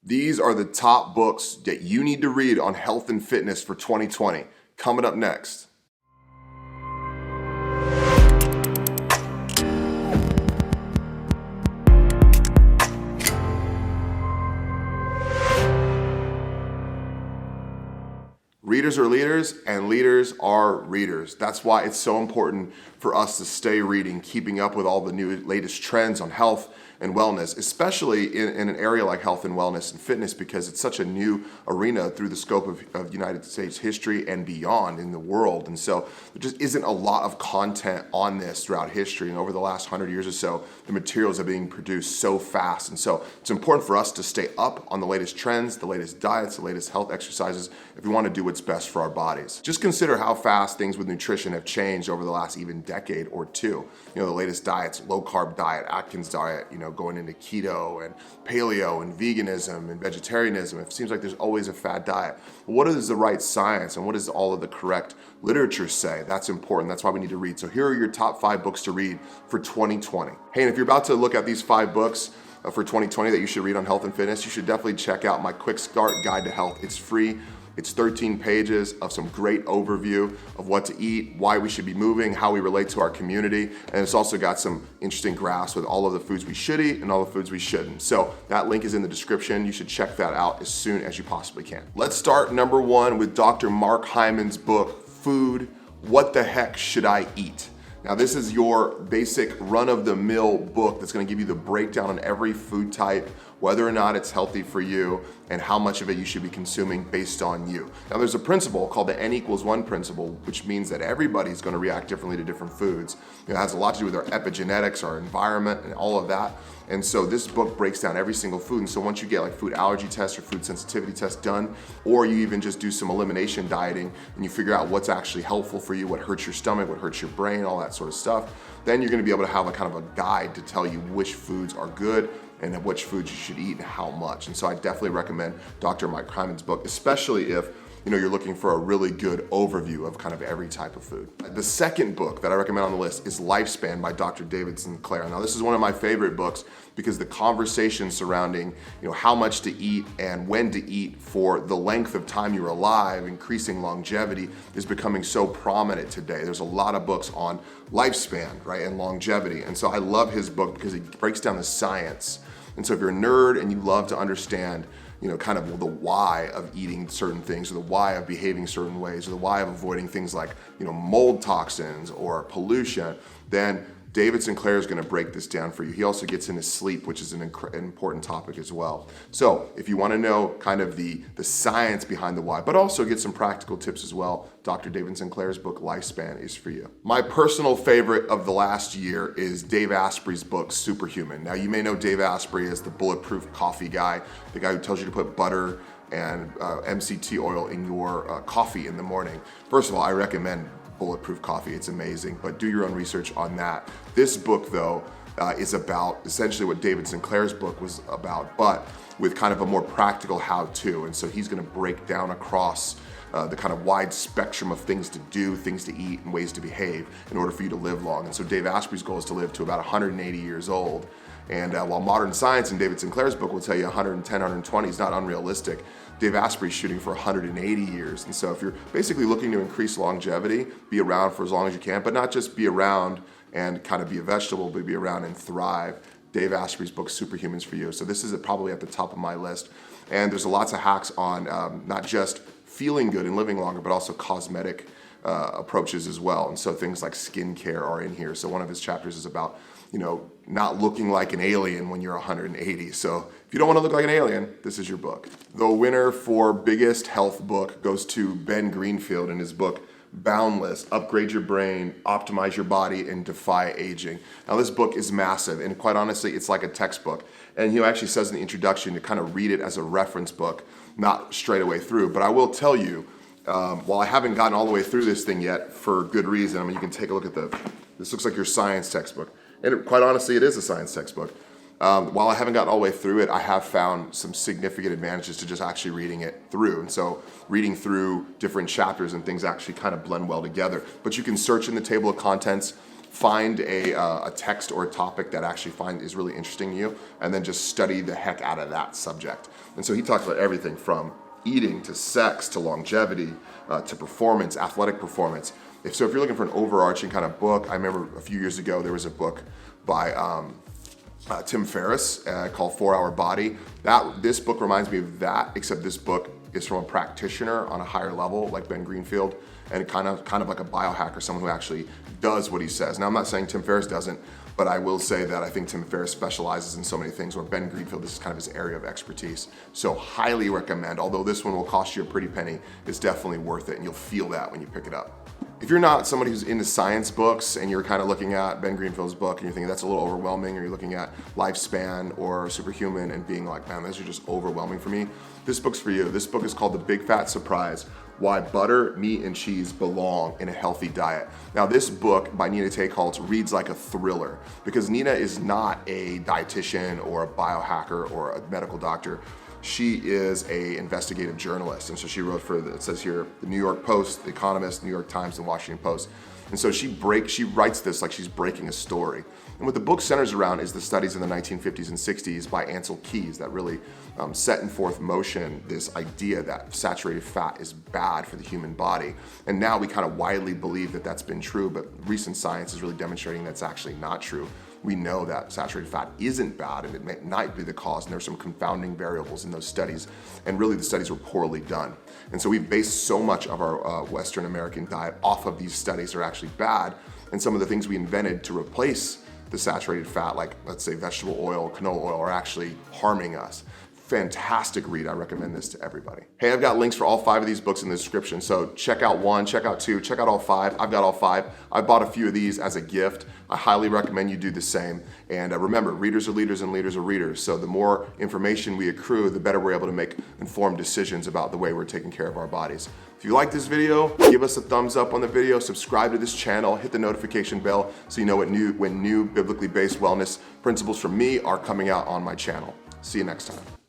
These are the top books that you need to read on health and fitness for 2020. Coming up next. Readers are leaders, and leaders are readers. That's why it's so important for us to stay reading, keeping up with all the new latest trends on health and wellness, especially in an area like health and wellness and fitness, because it's such a new arena through the scope of United States history and beyond in the world. And so there just isn't a lot of content on this throughout history. And over the last 100 years or so, the materials are being produced so fast. And so it's important for us to stay up on the latest trends, the latest diets, the latest health exercises, if we want to do what's best for our bodies. Just consider how fast things with nutrition have changed over the last even decade or two. The latest diets, low carb diet, Atkins diet, going into keto and paleo and veganism and vegetarianism. It seems like there's always a fad diet. What is the right science and what does all of the correct literature say? That's important. That's why we need to read. So here are your top 5 books to read for 2020. Hey, and if you're about to look at these 5 books for 2020 that you should read on health and fitness, you should definitely check out my Quick Start Guide to Health. It's free. It's 13 pages of some great overview of what to eat, why we should be moving, how we relate to our community, and it's also got some interesting graphs with all of the foods we should eat and all the foods we shouldn't. So that link is in the description. You should check that out as soon as you possibly can. Let's start number 1 with Dr. Mark Hyman's book, Food, What the Heck Should I Eat? Now, this is your basic run-of-the-mill book that's going to give you the breakdown on every food type, whether or not it's healthy for you, and how much of it you should be consuming based on you. Now, there's a principle called the N=1 principle, which means that everybody's going to react differently to different foods. It has a lot to do with our epigenetics, our environment, and all of that. And so this book breaks down every single food. And so once you get like food allergy tests or food sensitivity tests done, or you even just do some elimination dieting and you figure out what's actually helpful for you, what hurts your stomach, what hurts your brain, all that sort of stuff, then you're gonna be able to have a kind of a guide to tell you which foods are good and which foods you should eat and how much. And so I definitely recommend Dr. Mike Hyman's book, especially if you're looking for a really good overview of kind of every type of food. The second book that I recommend on the list is Lifespan by Dr. David Sinclair. Now, this is one of my favorite books because the conversation surrounding how much to eat and when to eat for the length of time you're alive, increasing longevity, is becoming so prominent today. There's a lot of books on lifespan, right, and longevity. And so I love his book because it breaks down the science. And so if you're a nerd and you love to understand kind of the why of eating certain things, or the why of behaving certain ways, or the why of avoiding things like, mold toxins or pollution, then David Sinclair is going to break this down for you. He also gets into sleep, which is an important topic as well. So if you want to know kind of the science behind the why, but also get some practical tips as well, Dr. David Sinclair's book, Lifespan, is for you. My personal favorite of the last year is Dave Asprey's book, Superhuman. Now, you may know Dave Asprey as the bulletproof coffee guy, the guy who tells you to put butter and MCT oil in your coffee in the morning. First of all, I recommend bulletproof coffee. It's amazing, but do your own research on that. This book, though, is about essentially what David Sinclair's book was about, but with kind of a more practical how-to. And so he's going to break down across the kind of wide spectrum of things to do, things to eat, and ways to behave in order for you to live long. And so Dave Asprey's goal is to live to about 180 years old. And while modern science in David Sinclair's book will tell you 110, 120 is not unrealistic, Dave Asprey's shooting for 180 years. And so if you're basically looking to increase longevity, be around for as long as you can, but not just be around and kind of be a vegetable, but be around and thrive, Dave Asprey's book, Superhuman's for you. So this is probably at the top of my list. And there's lots of hacks on not just feeling good and living longer, but also cosmetic approaches as well. And so things like skincare are in here. So one of his chapters is about, not looking like an alien when you're 180. So if you don't want to look like an alien, this is your book. The winner for biggest health book goes to Ben Greenfield in his book, Boundless, Upgrade Your Brain, Optimize Your Body, and Defy Aging. Now, this book is massive, and quite honestly, it's like a textbook. And he actually says in the introduction to kind of read it as a reference book, not straight away through. But I will tell you, while I haven't gotten all the way through this thing yet, for good reason, I mean, you can take a look at this looks like your science textbook. And quite honestly, it is a science textbook. While I haven't gotten all the way through it, I have found some significant advantages to just actually reading it through. And so reading through different chapters and things actually kind of blend well together. But you can search in the table of contents find a text or a topic that actually is really interesting to you, and then just study the heck out of that subject. And so he talks about everything from eating to sex to longevity to performance, athletic performance. If you're looking for an overarching kind of book, I remember a few years ago there was a book by Tim Ferriss called 4 Hour Body. This book reminds me of that, except this book is from a practitioner on a higher level, like Ben Greenfield, and kind of like a biohacker, someone who actually does what he says. Now, I'm not saying Tim Ferriss doesn't, but I will say that I think Tim Ferriss specializes in so many things, where Ben Greenfield, this is kind of his area of expertise. So highly recommend, although this one will cost you a pretty penny, it's definitely worth it, and you'll feel that when you pick it up. If you're not somebody who's into science books and you're kind of looking at Ben Greenfield's book and you're thinking that's a little overwhelming, or you're looking at Lifespan or Superhuman and being like, man, those are just overwhelming for me, this book's for you. This book is called The Big Fat Surprise: Why Butter, Meat, and Cheese Belong in a Healthy Diet. Now, this book by Nina Teicholz reads like a thriller, because Nina is not a dietitian or a biohacker or a medical doctor. She is a investigative journalist, and so she wrote for, it says here, the New York Post, The Economist, New York Times, and Washington Post. And so she writes this like she's breaking a story. And what the book centers around is the studies in the 1950s and 60s by Ansel Keys that really set in forth motion this idea that saturated fat is bad for the human body. And now we kind of widely believe that that's been true, but recent science is really demonstrating that's actually not true. We know that saturated fat isn't bad, and it might be the cause, and there's some confounding variables in those studies, and really the studies were poorly done. And so we've based so much of our Western American diet off of these studies that are actually bad, and some of the things we invented to replace the saturated fat, like let's say vegetable oil, canola oil, are actually harming us. Fantastic read. I recommend this to everybody. Hey, I've got links for all 5 of these books in the description. So check out 1, check out 2, check out all 5. I've got all 5. I bought a few of these as a gift. I highly recommend you do the same. And remember, readers are leaders and leaders are readers. So the more information we accrue, the better we're able to make informed decisions about the way we're taking care of our bodies. If you like this video, give us a thumbs up on the video, subscribe to this channel, hit the notification bell so you know when new biblically based wellness principles from me are coming out on my channel. See you next time.